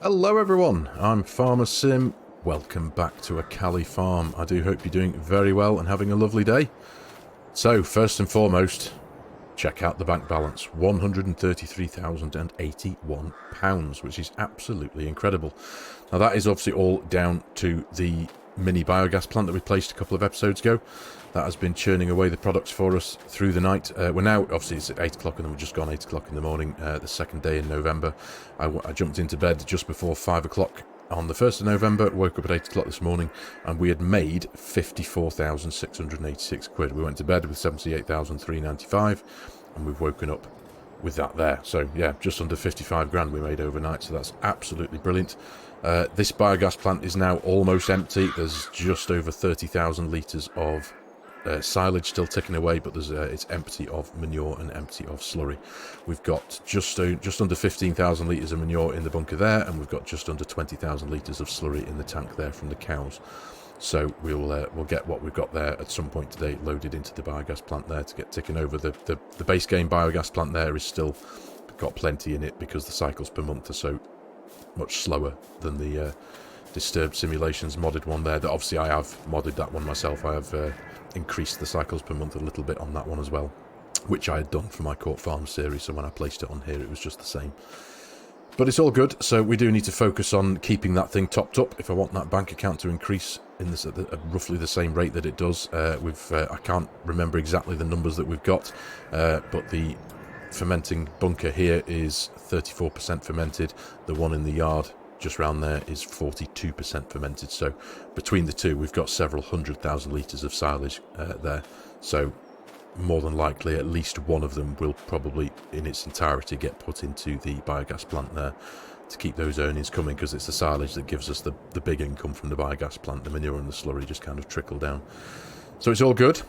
Hello everyone, I'm FARMERSIM. Welcome back to Aghalee Farm. I do hope you're doing very well and having a lovely day. So, first and foremost, check out the bank balance, £133,081, which is absolutely incredible. Now that is obviously all down to the mini biogas plant that we placed a couple of episodes ago. That has been churning away the products for us through the night. We're now, obviously it's at 8 o'clock and then we've just gone 8 o'clock in the morning, the second day in November. I jumped into bed just before 5 o'clock on the 1st of November, woke up at 8 o'clock this morning, and we had made 54,686 quid. We went to bed with 78,395, and we've woken up with that there. So yeah, just under 55 grand we made overnight, so that's absolutely brilliant. This biogas plant is now almost empty. There's just over 30,000 litres of silage still ticking away, but there's it's empty of manure and empty of slurry. We've got just under 15,000 litres of manure in the bunker there, and we've got just under 20,000 litres of slurry in the tank there from the cows. So we'll get what we've got there at some point today loaded into the biogas plant there to get ticking over. The base game biogas plant there is still got plenty in it because the cycles per month are so much slower than the Disturbed Simulations modded one there. That obviously I have modded that one myself. I have increased the cycles per month a little bit on that one as well, which I had done for my Court Farm series, so when I placed it on here it was just the same. But it's all good, so we do need to focus on keeping that thing topped up if I want that bank account to increase in this at roughly the same rate that it does. I can't remember exactly the numbers that we've got, but the fermenting bunker here is 34% fermented. The one in the yard just round there is 42% fermented. So between the two, we've got several 100,000 litres of silage there. So more than likely, at least one of them will probably in its entirety get put into the biogas plant there to keep those earnings coming, because it's the silage that gives us the big income from the biogas plant. The manure and the slurry just kind of trickle down. So it's all good.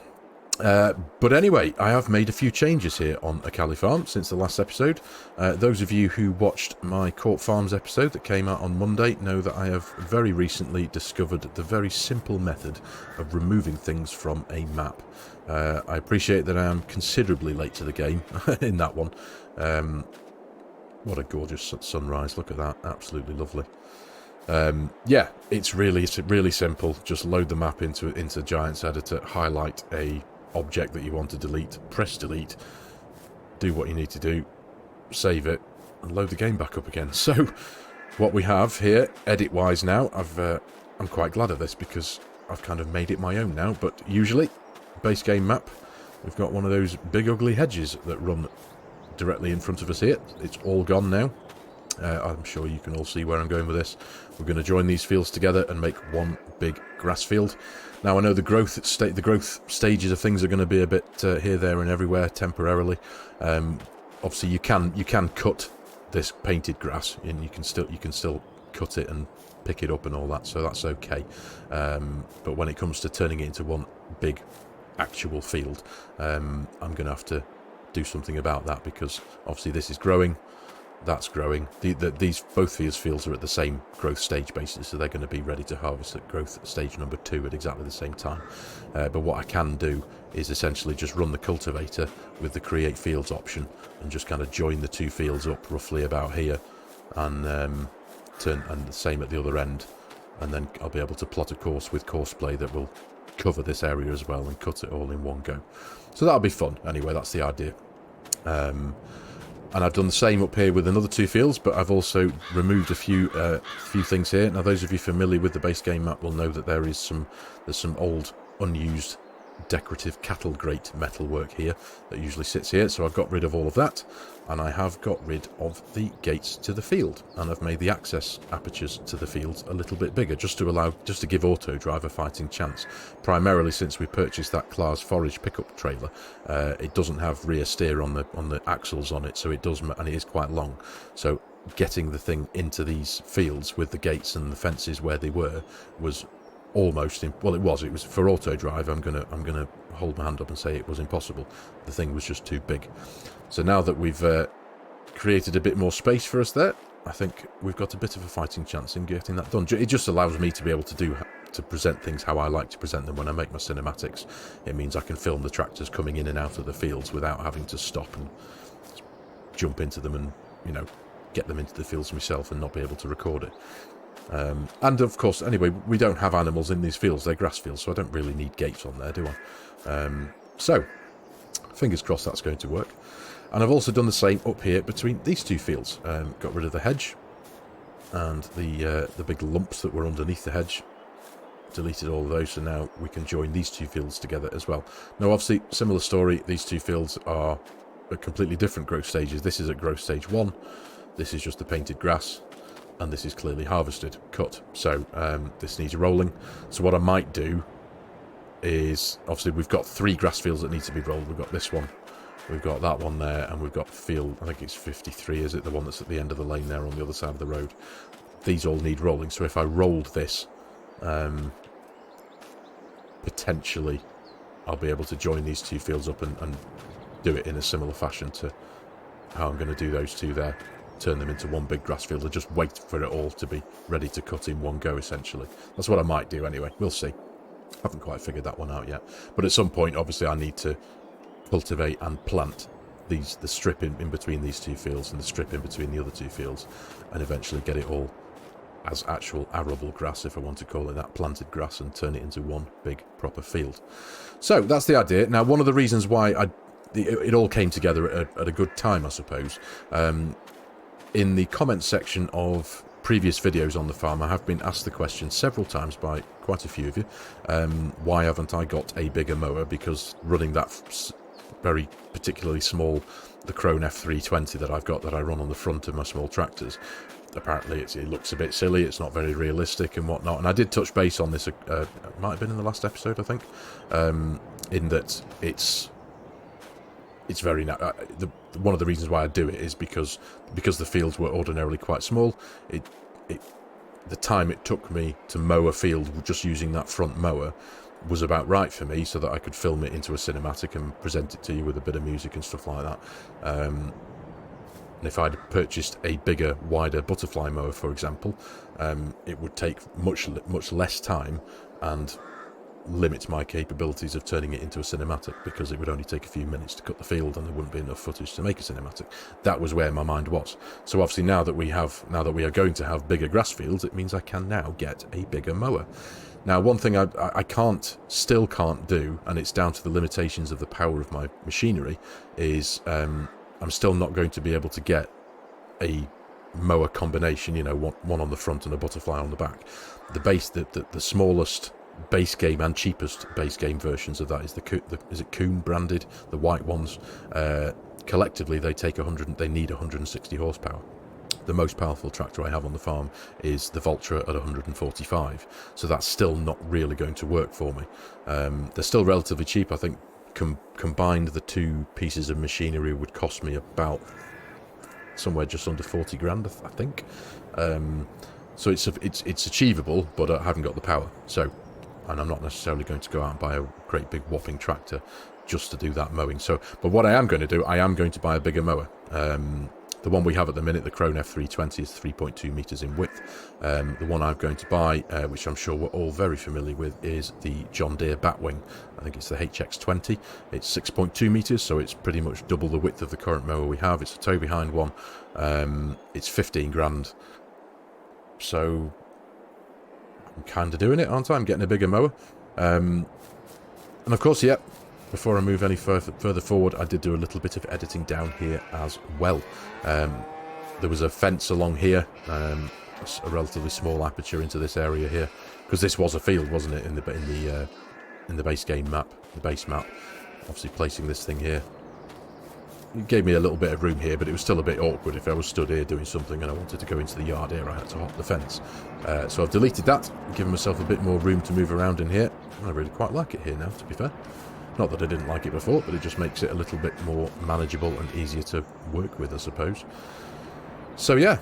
But anyway, I have made a few changes here on Aghalee Farm since the last episode. Those of you who watched my Court Farms episode that came out on Monday know that I have very recently discovered the very simple method of removing things from a map. I appreciate that I am considerably late to the game in that one. What a gorgeous sunrise, look at that, absolutely lovely. Yeah, it's really simple. Just load the map into Giants Editor, highlight a object that you want to delete, press delete, do what you need to do, save it, and load the game back up again. So what we have here, edit wise now, I'm quite glad of this because I've kind of made it my own now. But usually, base game map, we've got one of those big ugly hedges that run directly in front of us here. It's all gone now. I'm sure you can all see where I'm going with this. We're going to join these fields together and make one big grass field. Now I know the growth stages of things are going to be a bit here, there, and everywhere temporarily. Obviously, you can cut this painted grass, and you can still cut it and pick it up and all that, so that's okay. But when it comes to turning it into one big actual field, I'm going to have to do something about that, because obviously this is growing. That's growing. Both these fields are at the same growth stage basically, so they're going to be ready to harvest at growth stage number 2 at exactly the same time. But what I can do is essentially just run the cultivator with the create fields option and just kind of join the two fields up roughly about here, and and the same at the other end, and then I'll be able to plot a course with courseplay that will cover this area as well and cut it all in one go. So that'll be fun. Anyway, that's the idea. And I've done the same up here with another two fields, but I've also removed a few things here. Now, those of you familiar with the base game map will know that there's some old unused decorative cattle grate metalwork here that usually sits here. So I've got rid of all of that, and I have got rid of the gates to the field, and I've made the access apertures to the fields a little bit bigger, just to give auto drive a fighting chance. Primarily since we purchased that Claas Forage pickup trailer, it doesn't have rear steer on the axles on it, so it does, and it is quite long. So getting the thing into these fields with the gates and the fences where they were was almost it was for auto drive. I'm gonna hold my hand up and say it was impossible. The thing was just too big. So now that we've created a bit more space for us there, I think we've got a bit of a fighting chance in getting that done. It just allows me to be able to present things how I like to present them when I make my cinematics. It means I can film the tractors coming in and out of the fields without having to stop and jump into them and, you know, get them into the fields myself and not be able to record it. And of course, anyway, we don't have animals in these fields, they're grass fields, so I don't really need gates on there, do I? So, fingers crossed that's going to work. And I've also done the same up here between these two fields. Got rid of the hedge and the big lumps that were underneath the hedge. Deleted all of those, so now we can join these two fields together as well. Now, obviously, similar story, these two fields are at completely different growth stages. This is at growth stage 1, this is just the painted grass, and this is clearly harvested, cut. So this needs rolling. So what I might do is, obviously we've got 3 grass fields that need to be rolled. We've got this one, we've got that one there, and we've got field, I think it's 53, is it? The one that's at the end of the lane there on the other side of the road. These all need rolling, so if I rolled this, potentially I'll be able to join these two fields up and do it in a similar fashion to how I'm going to do those two there. Turn them into one big grass field and just wait for it all to be ready to cut in one go, essentially. That's what I might do anyway. We'll see. Haven't quite figured that one out yet. But at some point, obviously, I need to cultivate and plant the strip in between these two fields and the strip in between the other two fields, and eventually get it all as actual arable grass, if I want to call it that, planted grass, and turn it into one big proper field. So that's the idea. Now, one of the reasons why it all came together at a good time, I suppose. In the comments section of previous videos on the farm, I have been asked the question several times by quite a few of you, why haven't I got a bigger mower? Because running that very particularly small, the Krone F320 that I've got, that I run on the front of my small tractors, apparently it looks a bit silly, it's not very realistic and whatnot. And I did touch base on this, it might have been in the last episode, I think, in that it's very one of the reasons why I do it is because the fields were ordinarily quite small. The time it took me to mow a field just using that front mower was about right for me, so that I could film it into a cinematic and present it to you with a bit of music and stuff like that. And if I'd purchased a bigger, wider butterfly mower, for example, it would take much less time and limit my capabilities of turning it into a cinematic, because it would only take a few minutes to cut the field and there wouldn't be enough footage to make a cinematic. That was where my mind was. So obviously now that we are going to have bigger grass fields, it means I can now get a bigger mower. Now, one thing I still can't do, and it's down to the limitations of the power of my machinery, is I'm still not going to be able to get a mower combination, you know, one on the front and a butterfly on the back. The smallest base game and cheapest base game versions of that is is it Kuhn branded, the white ones. Collectively they need 160 horsepower. The most powerful tractor I have on the farm is the Valtra at 145, so that's still not really going to work for me. They're still relatively cheap. I think combined the two pieces of machinery would cost me about somewhere just under 40 grand, I think. So it's achievable, but I haven't got the power. So, and I'm not necessarily going to go out and buy a great big whopping tractor just to do that mowing. So, but what I am going to do, I am going to buy a bigger mower. The one we have at the minute, the Krone F320, is 3.2 metres in width. The one I'm going to buy, which I'm sure we're all very familiar with, is the John Deere Batwing. I think it's the HX20. It's 6.2 metres, so it's pretty much double the width of the current mower we have. It's a tow-behind one. It's 15 grand. So I'm kind of doing it, aren't I? I'm getting a bigger mower. And of course, yeah, before I move any further forward, I did do a little bit of editing down here as well. There was a fence along here, a relatively small aperture into this area here, because this was a field, wasn't it, in the base game map, the base map. Obviously placing this thing here, it gave me a little bit of room here, but it was still a bit awkward if I was stood here doing something and I wanted to go into the yard here. I had to hop the fence. So I've deleted that, given myself a bit more room to move around in here. I really quite like it here now, to be fair. Not that I didn't like it before, but it just makes it a little bit more manageable and easier to work with, I suppose. So yeah,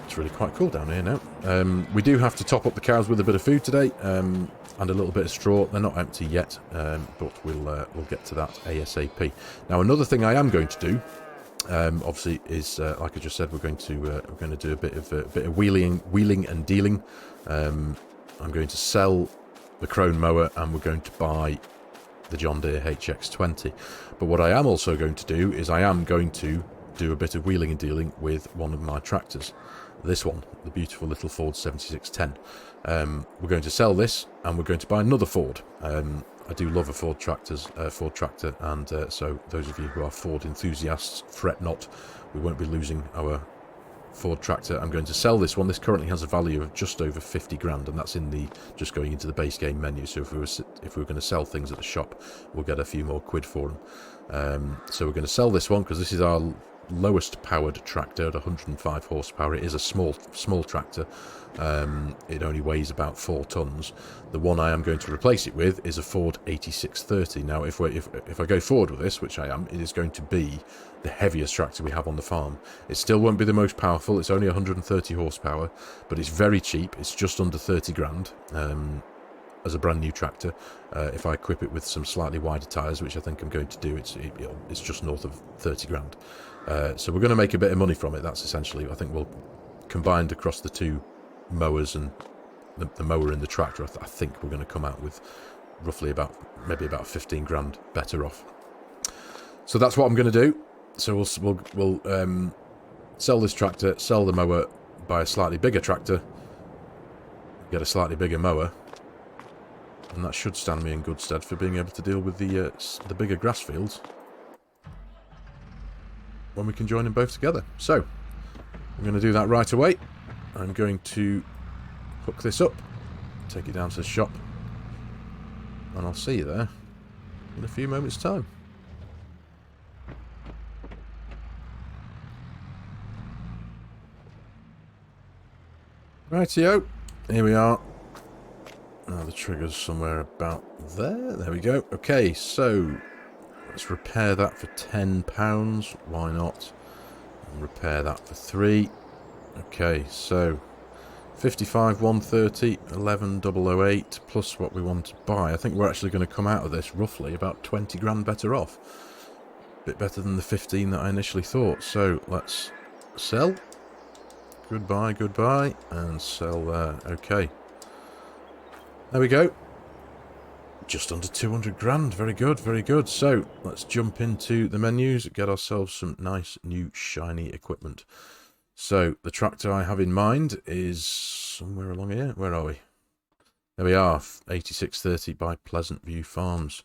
it's really quite cool down here now. We do have to top up the cows with a bit of food today, and a little bit of straw. They're not empty yet, but we'll get to that ASAP. Now, another thing I am going to do, obviously, is like I just said, we're going to do a bit of wheeling and dealing. I'm going to sell the Krone mower, and we're going to buy the John Deere HX20. But what I am also going to do is I am going to do a bit of wheeling and dealing with one of my tractors. This one, the beautiful little Ford 7610. We're going to sell this, and we're going to buy another Ford. I do love a Ford tractor, and so those of you who are Ford enthusiasts, fret not. We won't be losing our Ford tractor. I'm going to sell this one. This currently has a value of just over 50 grand, and that's in the just going into the base game menu. So if we were going to sell things at the shop, we'll get a few more quid for them. So we're going to sell this one because this is our lowest powered tractor at 105 horsepower. It is a small tractor. It only weighs about 4 tons. The one I am going to replace it with is a Ford 8630. Now if I go forward with this, which I am, it is going to be the heaviest tractor we have on the farm. It still won't be the most powerful. It's only 130 horsepower, but it's very cheap. It's just under 30 grand as a brand new tractor. If I equip it with some slightly wider tyres, which I think I'm going to do, it's just north of 30 grand. So we're going to make a bit of money from it. That's essentially, I think we'll, combined across the two mowers and the mower and the tractor, I think we're going to come out with roughly maybe about 15 grand better off. So that's what I'm going to do. So we'll sell this tractor, sell the mower, buy a slightly bigger tractor, get a slightly bigger mower, and that should stand me in good stead for being able to deal with the bigger grass fields when we can join them both together. So I'm going to do that right away. I'm going to hook this up, take it down to the shop, and I'll see you there in a few moments' time. Rightio, here we are. Now the trigger's somewhere about there. There we go. Okay, so let's repair that for £10. Why not? And repair that for 3. Okay, so 55, 130, 11,008 plus what we want to buy. I think we're actually going to come out of this roughly about 20 grand better off. A bit better than the 15 that I initially thought. So let's sell. Goodbye, goodbye, and sell there. Okay. There we go. Just under 200 grand. Very good, very good. So let's jump into the menus, get ourselves some nice new shiny equipment. So the tractor I have in mind is somewhere along here. Where are we? There we are. 8630 by Pleasant View Farms.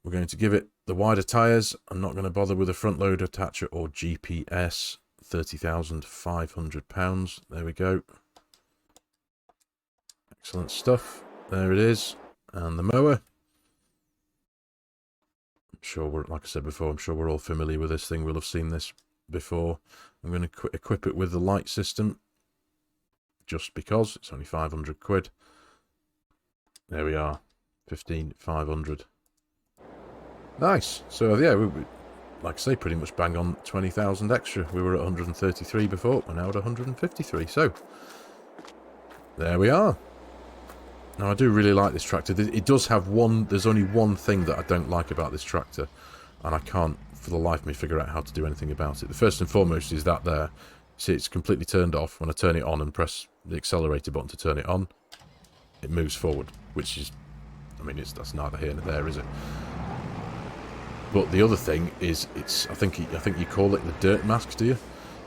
We're going to give it the wider tyres. I'm not going to bother with a front load attacher or GPS. £30,500. There we go. Excellent stuff. There it is. And the mower. I'm sure like I said before, I'm sure we're all familiar with this thing. We'll have seen this before. I'm going to equip it with the light system, just because it's only 500 quid. There we are. 15,500. Nice. So yeah, like I say, pretty much bang on 20,000 extra. We were at 133 before, we're now at 153. So there we are. Now I do really like this tractor. It does have there's only one thing that I don't like about this tractor, and I can't for the life of me figure out how to do anything about it. The first and foremost is that there. See, it's completely turned off. When I turn it on and press the accelerator button to turn it on, it moves forward, which is, I mean, that's neither here nor there, is it? But the other thing is, I think you call it the dirt mask, do you?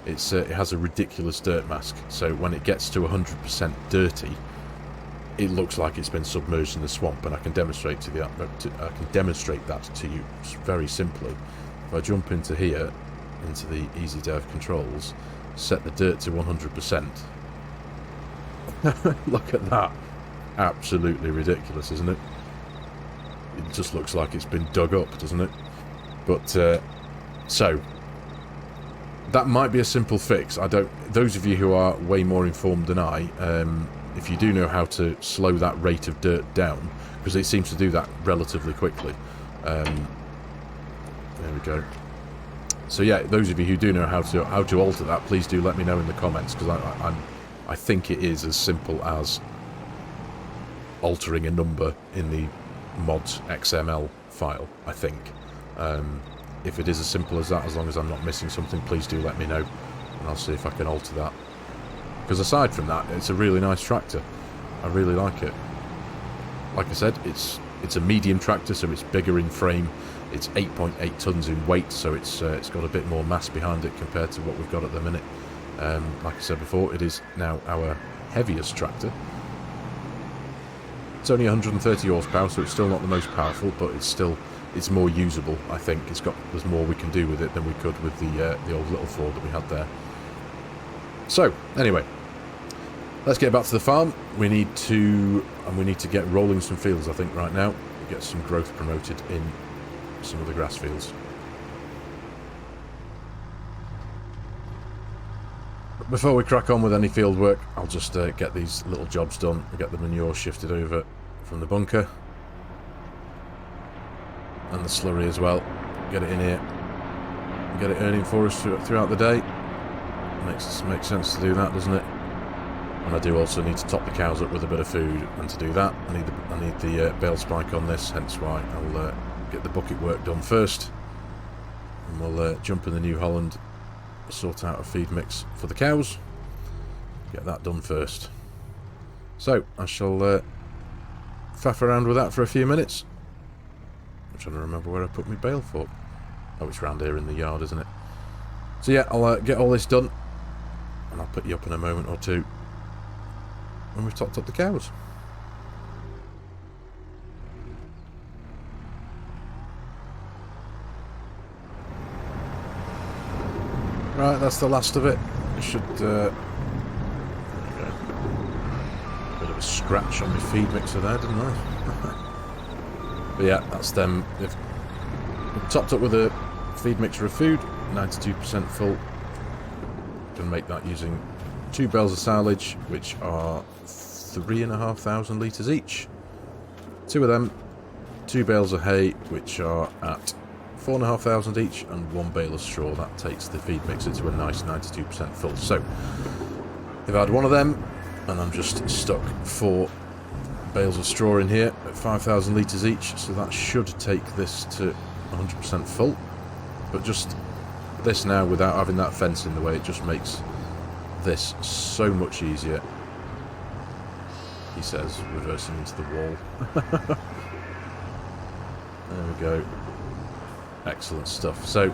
It has a ridiculous dirt mask. So when it gets to 100% dirty, it looks like it's been submerged in the swamp, and I can demonstrate that to you very simply. If I jump into here, into the easy dev controls, set the dirt to 100%. Look at that. Absolutely ridiculous, isn't it? It just looks like it's been dug up, doesn't it? But so that might be a simple fix. Those of you who are way more informed than I, if you do know how to slow that rate of dirt down, because it seems to do that relatively quickly. There we go. So yeah, those of you who do know how to alter that, please do let me know in the comments, because I think it is as simple as altering a number in the mods XML file, I think. If it is as simple as that, as long as I'm not missing something, please do let me know, and I'll see if I can alter that. Because aside from that, it's a really nice tractor. I really like it. Like I said, it's a medium tractor, so it's bigger in frame. It's 8.8 tons in weight, so it's got a bit more mass behind it compared to what we've got at the minute. Like I said before, it is now our heaviest tractor. It's only 130 horsepower, so it's still not the most powerful, but it's more usable. I think there's more we can do with it than we could with the old little Ford that we had there. So anyway, let's get back to the farm. We need to get rolling some fields, I think, right now. Get some growth promoted in some of the grass fields. But before we crack on with any field work, I'll just get these little jobs done. Get the manure shifted over from the bunker. And the slurry as well. Get it in here. Get it earning for us throughout the day. Makes sense to do that, doesn't it? And I do also need to top the cows up with a bit of food, and to do that I need the bale spike on this, hence why I'll get the bucket work done first, and we'll jump in the New Holland, sort out a feed mix for the cows, get that done first. So I shall faff around with that for a few minutes. I'm trying to remember where I put my bale fork. Oh, it's round here in the yard, isn't it? So yeah, I'll get all this done, and I'll put you up in a moment or two when we've topped up the cows. Right, that's the last of it. I should there we go. A bit of a scratch on my feed mixer there, didn't I? But yeah, that's them. They've topped up with a feed mixture of food, 92% full. Can make that using 2 bales of silage, which are 3,500 litres each. 2 of them, 2 bales of hay, which are at 4,500 each, and 1 bale of straw. That takes the feed mixer to a nice 92% full. So, if I had 1 of them, and I'm just stuck 4 bales of straw in here at 5,000 litres each, so that should take this to 100% full. But just this now, without having that fence in the way, it just makes this so much easier. He says, reversing into the wall. There we go. Excellent stuff. So,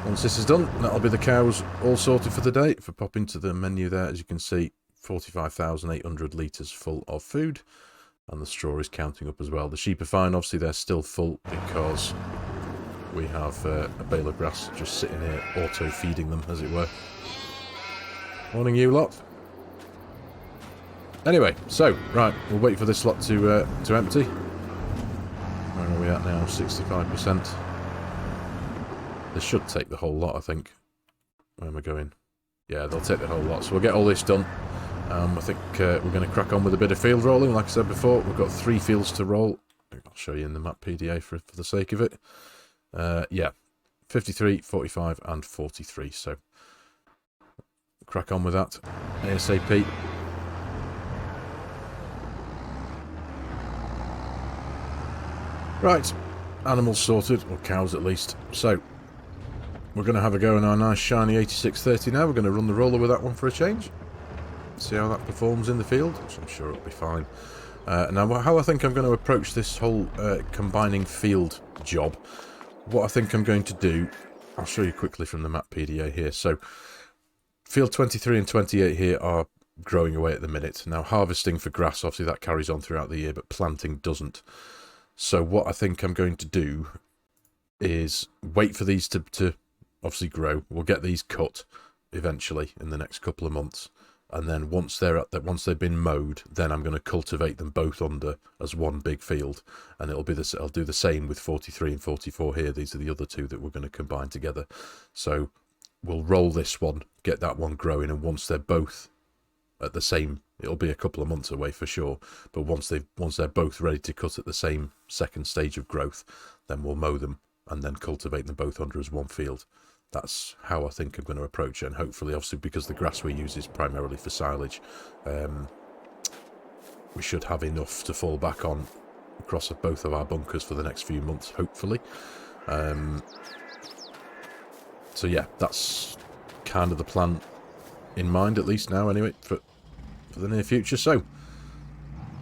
once this is done, that'll be the cows all sorted for the day. If I pop into the menu there, as you can see, 45,800 litres full of food. And the straw is counting up as well. The sheep are fine. Obviously, they're still full because we have a bale of grass just sitting here, auto-feeding them, as it were. Morning, you lot. Anyway, so, right, we'll wait for this lot to empty. Where are we at now? 65%. This should take the whole lot, I think. Where am I going? Yeah, they'll take the whole lot. So we'll get all this done. I think we're going to crack on with a bit of field rolling. Like I said before, we've got 3 fields to roll. I'll show you in the map PDA for the sake of it. Yeah, 53, 45 and 43. So, crack on with that ASAP. Right, animals sorted, or cows at least. So, we're going to have a go on our nice shiny 8630 now. We're going to run the roller with that one for a change. See how that performs in the field, which I'm sure it'll be fine. Now, how I think I'm going to approach this whole combining field job, what I think I'm going to do, I'll show you quickly from the map PDA here. So, field 23 and 28 here are growing away at the minute. Now, harvesting for grass, obviously that carries on throughout the year, but planting doesn't. So what I think I'm going to do is wait for these to obviously grow. We'll get these cut eventually in the next couple of months. And then once they've been mowed, then I'm going to cultivate them both under as one big field. And I'll do the same with 43 and 44 here. These are the other 2 that we're going to combine together. So we'll roll this one, get that one growing, and once they're both at the same, it'll be a couple of months away for sure, but once they're both ready to cut at the same second stage of growth, then we'll mow them and then cultivate them both under as one field. That's how I think I'm going to approach it, and hopefully, obviously, because the grass we use is primarily for silage, we should have enough to fall back on across both of our bunkers for the next few months, hopefully. So yeah, that's kind of the plan in mind, at least now anyway, for the near future. So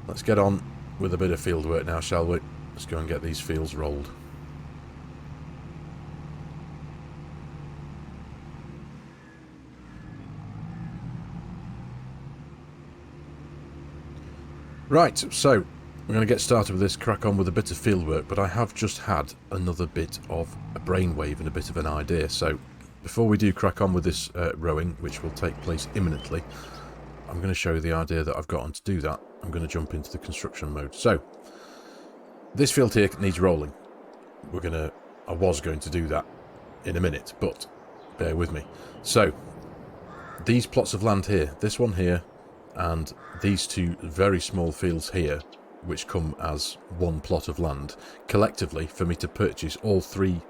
let's get on with a bit of field work now, shall we? Let's go and get these fields rolled. Right, so we're going to get started with this, crack on with a bit of field work, but I have just had another bit of a brainwave and a bit of an idea. So before we do crack on with this rowing, which will take place imminently, I'm going to show you the idea that I've got on to do that. I'm going to jump into the construction mode. So this field here needs rolling. I was going to do that in a minute, but bear with me. So these plots of land here, this one here, and these two very small fields here, which come as one plot of land, collectively, for me to purchase all three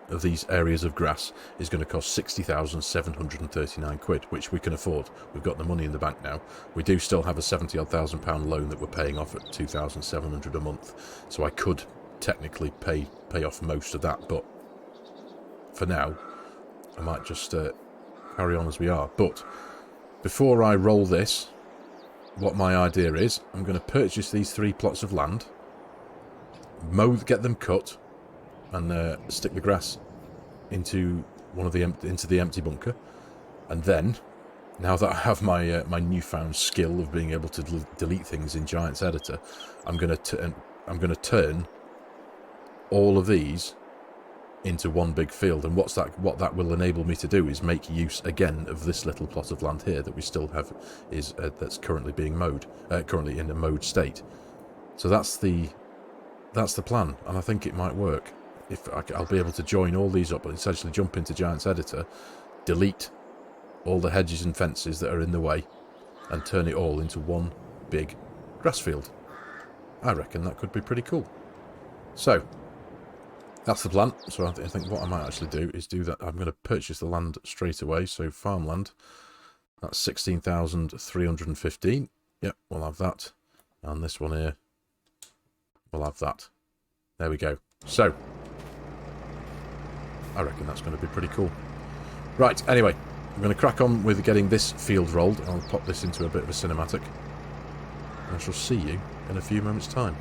of these areas of grass is going to cost 60,739 quid, which we can afford. We've got the money in the bank now. We do still have a 70-odd thousand pound loan that we're paying off at 2,700 a month, so I could technically pay off most of that, but for now I might just carry on as we are. But before I roll this, what my idea is, I'm going to purchase these three plots of land, get them cut, and stick the grass into the empty bunker. And then, now that I have my my newfound skill of being able to delete things in Giants Editor, I'm going to turn all of these into one big field. And what that will enable me to do is make use again of this little plot of land here that we still have that's currently being mowed, currently in a mowed state. So that's the plan, and I think it might work. If I'll be able to join all these up and essentially jump into Giants Editor, delete all the hedges and fences that are in the way, and turn it all into one big grass field. I reckon that could be pretty cool. So that's the plan. So I think what I might actually do is do that. I'm going to purchase the land straight away. So farmland, that's 16,315. Yep, we'll have that. And this one here, we'll have that. There we go. So I reckon that's going to be pretty cool. Right, anyway, I'm going to crack on with getting this field rolled. I'll pop this into a bit of a cinematic. I shall see you in a few moments' time.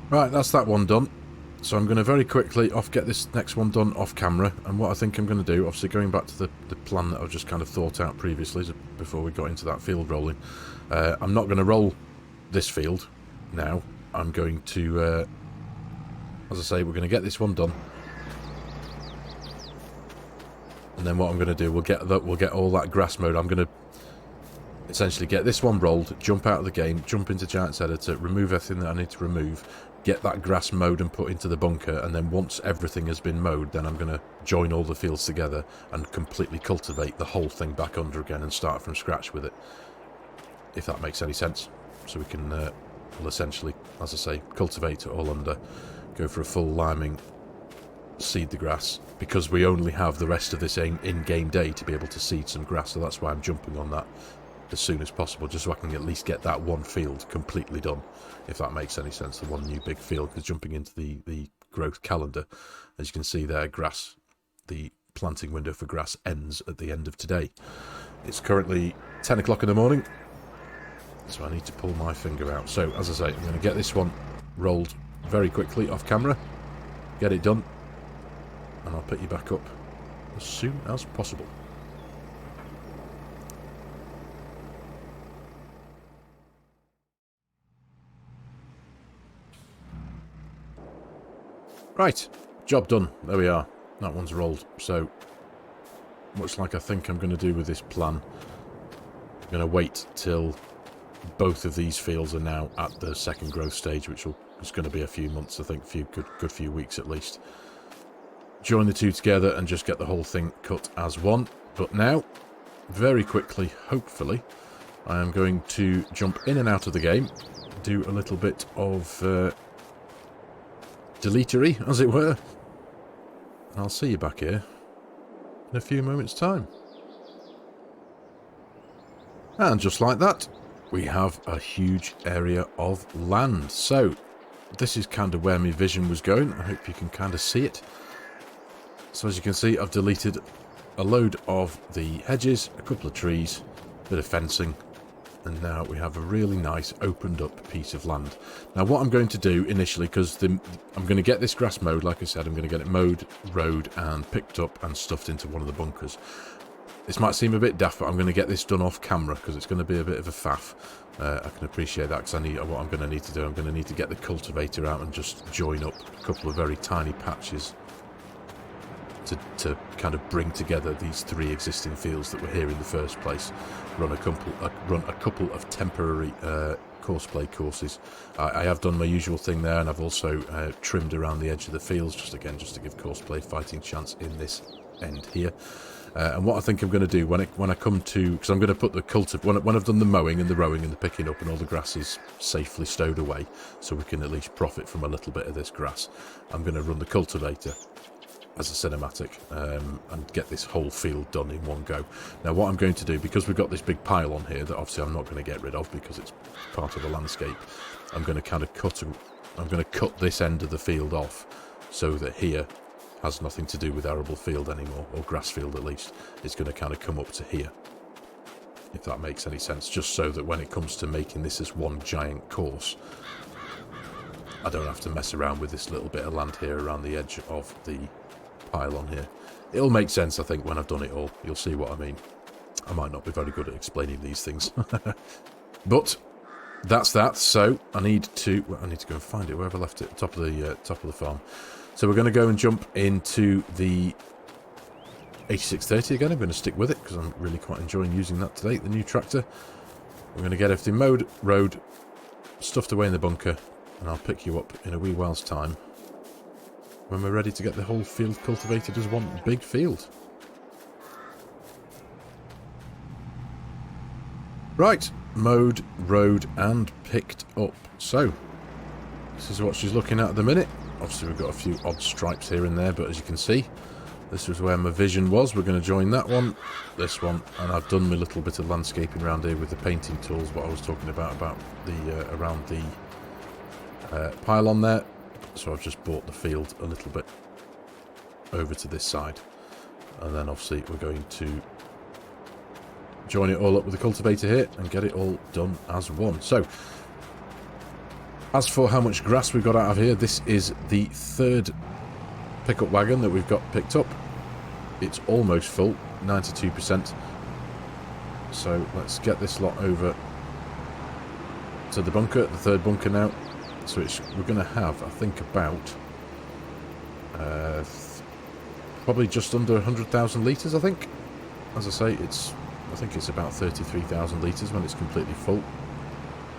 Right, that's that one done. So I'm going to very quickly get this next one done off camera. And what I think I'm going to do, obviously going back to the plan that I've just kind of thought out previously before we got into that field rolling. I'm not going to roll this field now. I'm going to, as I say, we're going to get this one done. And then what I'm going to do, we'll get all that grass mowed. I'm going to essentially get this one rolled, jump out of the game, jump into Giants Editor, remove everything that I need to remove, get that grass mowed and put into the bunker, and then once everything has been mowed, then I'm going to join all the fields together and completely cultivate the whole thing back under again and start from scratch with it, if that makes any sense. So we can, we'll essentially, as I say, cultivate it all under, go for a full liming, seed the grass, because we only have the rest of this in-game day to be able to seed some grass, so that's why I'm jumping on that as soon as possible, just so I can at least get that one field completely done, if that makes any sense, the one new big field. Because jumping into the growth calendar, as you can see there, grass, the planting window for grass ends at the end of today. It's currently 10 o'clock in the morning, so I need to pull my finger out. So as I say, I'm going to get this one rolled very quickly off camera, get it done, and I'll pick you back up as soon as possible. Right, job done. There we are. That one's rolled. So, much like I think I'm going to do with this plan, I'm going to wait till both of these fields are now at the second growth stage, which is going to be a few months, I think, good few weeks at least. Join the two together and just get the whole thing cut as one. But now, very quickly, hopefully, I am going to jump in and out of the game, do a little bit of deletery, as it were. And I'll see you back here in a few moments' time. And just like that, we have a huge area of land. So, this is kind of where my vision was going. I hope you can kind of see it. So as you can see, I've deleted a load of the hedges, a couple of trees, a bit of fencing, and now we have a really nice opened up piece of land. Now what I'm going to do initially, because I'm going to get this grass mowed, like I said, I'm going to get it mowed, rowed and picked up and stuffed into one of the bunkers. This might seem a bit daft, but I'm going to get this done off camera because it's going to be a bit of a faff. I can appreciate that, because what I'm going to need to do, I'm going to need to get the cultivator out and just join up a couple of very tiny patches to kind of bring together these three existing fields that were here in the first place. Run a couple of temporary courseplay courses. I have done my usual thing there, and I've also trimmed around the edge of the fields, just to give courseplay fighting chance in this end here. And what I think I'm going to do when I come to, because I'm going to put the when I've done the mowing and the rowing and the picking up and all the grass is safely stowed away, so we can at least profit from a little bit of this grass, I'm going to run the cultivator as a cinematic and get this whole field done in one go. Now what I'm going to do, because we've got this big pile on here that obviously I'm not going to get rid of because it's part of the landscape, I'm going to kind of cut this end of the field off so that here has nothing to do with arable field anymore, or grass field at least. It's going to kind of come up to here, if that makes any sense, just so that when it comes to making this as one giant course, I don't have to mess around with this little bit of land here around the edge of the pile on here. It'll make sense, I think, when I've done it all. You'll see what I mean. I might not be very good at explaining these things. But that's that. So I need to go and find it wherever I left it, top of the farm. So we're going to go and jump into the 8630 again. I'm going to stick with it because I'm really quite enjoying using that today, the new tractor. We're going to get everything mowed, rowed, stuffed away in the bunker, and I'll pick you up in a wee while's time when we're ready to get the whole field cultivated as one big field. Right, mowed, rowed and picked up. So, this is what she's looking at the minute. Obviously we've got a few odd stripes here and there, but as you can see, this was where my vision was. We're going to join that one, this one, and I've done my little bit of landscaping around here with the painting tools, what I was talking about the around the pylon there. So I've just brought the field a little bit over to this side, and then obviously we're going to join it all up with the cultivator here and get it all done as one. So As for how much grass we got out of here, this is the third pickup wagon that we've got picked up. It's almost full, 92%. So let's get this lot over to the bunker, the third bunker now. So we're going to have, I think, about probably just under 100,000 litres, I think. As I say, I think it's about 33,000 litres when it's completely full.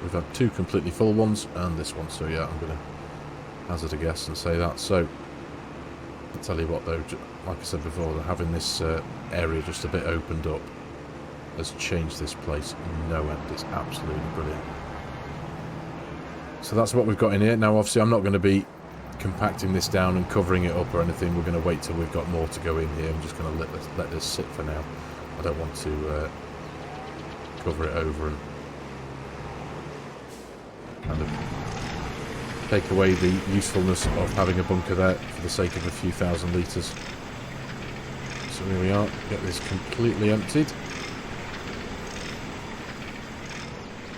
We've had two completely full ones and this one, so yeah, I'm going to hazard a guess and say that. So I'll tell you what though, like I said before, having this area just a bit opened up has changed this place no end. It's absolutely brilliant. So that's what we've got in here. Now obviously I'm not going to be compacting this down and covering it up or anything. We're going to wait till we've got more to go in here. I'm just going to let this sit for now. I don't want to cover it over and kind of take away the usefulness of having a bunker there for the sake of a few thousand litres. So here we are, get this completely emptied. So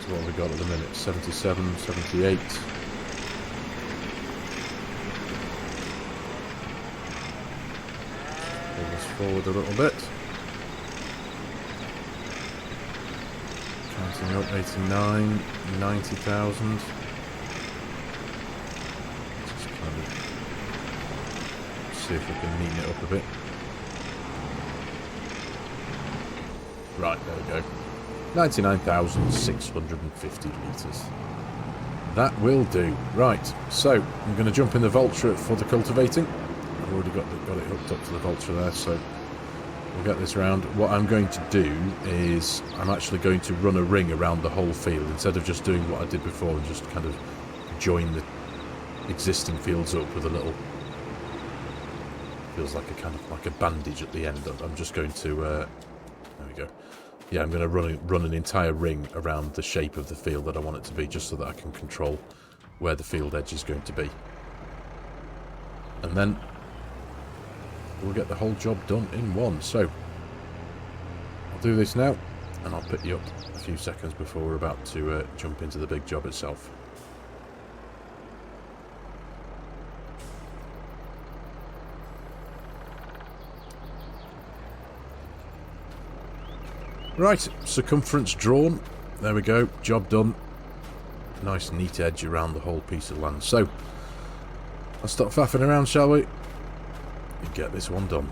what have we got at the minute? 77, 78. Pull this forward a little bit. Counting up, 89, 90,000. Just kind of see if we can neaten it up a bit. Right, there we go. 99,650 litres. That will do. Right, so I'm going to jump in the Vulture for the cultivating. I've already got it hooked up to the Vulture there, so we'll get this round. What I'm going to do is I'm actually going to run a ring around the whole field instead of just doing what I did before and just kind of join the existing fields up with a little, feels like a kind of like a bandage at the end. I'm just going to there we go. Yeah, I'm going to run an entire ring around the shape of the field that I want it to be, just so that I can control where the field edge is going to be. And then we'll get the whole job done in one. So I'll do this now, and I'll pick you up a few seconds before we're about to jump into the big job itself. Right, circumference drawn. There we go, job done. Nice neat edge around the whole piece of land. So let's stop faffing around, shall we? And get this one done.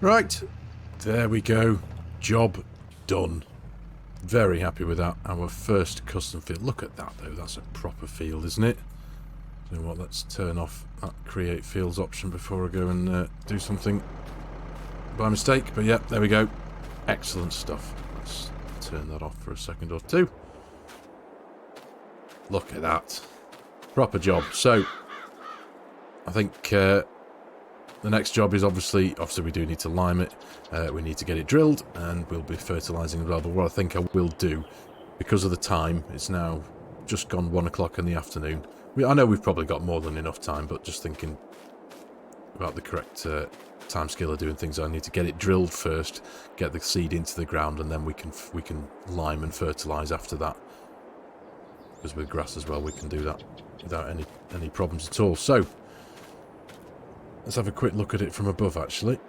Right, there we go. Job done. Very happy with that. Our first custom field. Look at that though, that's a proper field, isn't it? You know what, let's turn off that create fields option before I go and do something by mistake. But yeah, there we go. Excellent stuff. Let's turn that off for a second or two. Look at that. Proper job. So, I think the next job is obviously we do need to lime it. We need to get it drilled, and we'll be fertilising as well. But what I think I will do, because of the time, it's now just gone 1 o'clock in the afternoon. I know we've probably got more than enough time, but just thinking about the correct time scale of doing things, I need to get it drilled first, get the seed into the ground, and then we can lime and fertilise after that. Because with grass as well, we can do that without any problems at all. So, let's have a quick look at it from above, actually.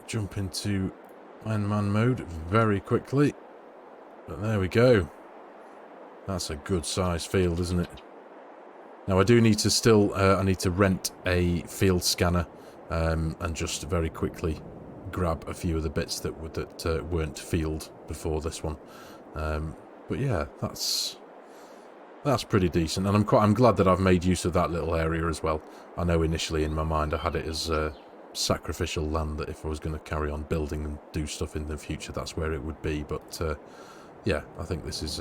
Jump into Iron Man mode very quickly. But there we go. That's a good size field, isn't it? Now, I do need to still... I need to rent a field scanner and just very quickly grab a few of the bits that weren't field before this one. But yeah, that's pretty decent, and I'm glad that I've made use of that little area as well. I know initially in my mind I had it as sacrificial land, that if I was going to carry on building and do stuff in the future, that's where it would be. But yeah, I think this is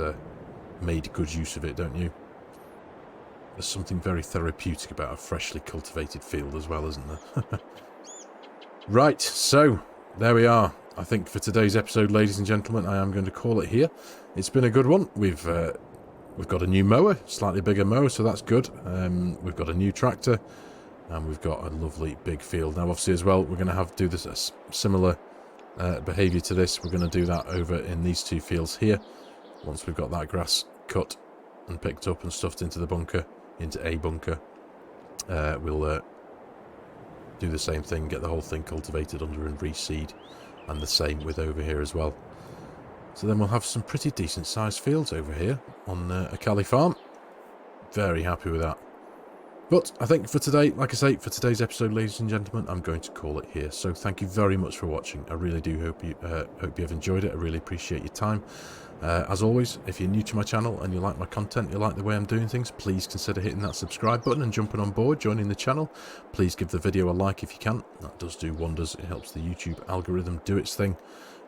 made good use of it, don't you? There's something very therapeutic about a freshly cultivated field as well, isn't there? Right, so there we are. I think for today's episode, ladies and gentlemen, I am going to call it here. It's been a good one. We've got a new mower, slightly bigger mower, so that's good. We've got a new tractor, and we've got a lovely big field. Now, obviously, as well, we're going to do this a similar behaviour to this. We're going to do that over in these two fields here. Once we've got that grass cut and picked up and stuffed into a bunker, we'll do the same thing, get the whole thing cultivated under and reseed, and the same with over here as well. So then we'll have some pretty decent sized fields over here on Aghalee Farm. Very happy with that. But I think for today, like I say, for today's episode, ladies and gentlemen, I'm going to call it here. So thank you very much for watching. I really do hope you have enjoyed it. I really appreciate your time. As always, if you're new to my channel and you like my content, you like the way I'm doing things, please consider hitting that subscribe button and jumping on board, joining the channel. Please give the video a like if you can. That does do wonders. It helps the YouTube algorithm do its thing.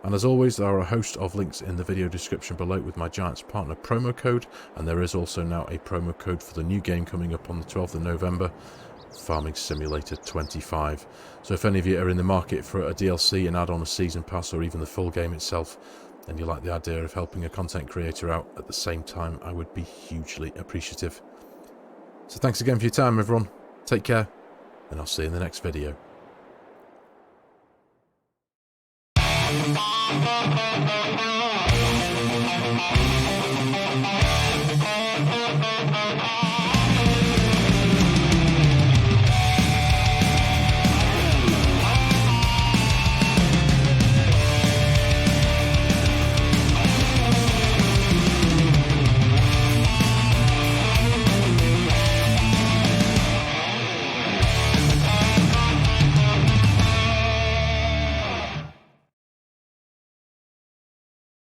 And as always, there are a host of links in the video description below with my Giants Partner promo code. And there is also now a promo code for the new game coming up on the 12th of November, Farming Simulator 25. So if any of you are in the market for a DLC, an add-on, a season pass, or even the full game itself, and you like the idea of helping a content creator out at the same time, I would be hugely appreciative. So thanks again for your time, everyone. Take care, and I'll see you in the next video. Thank you.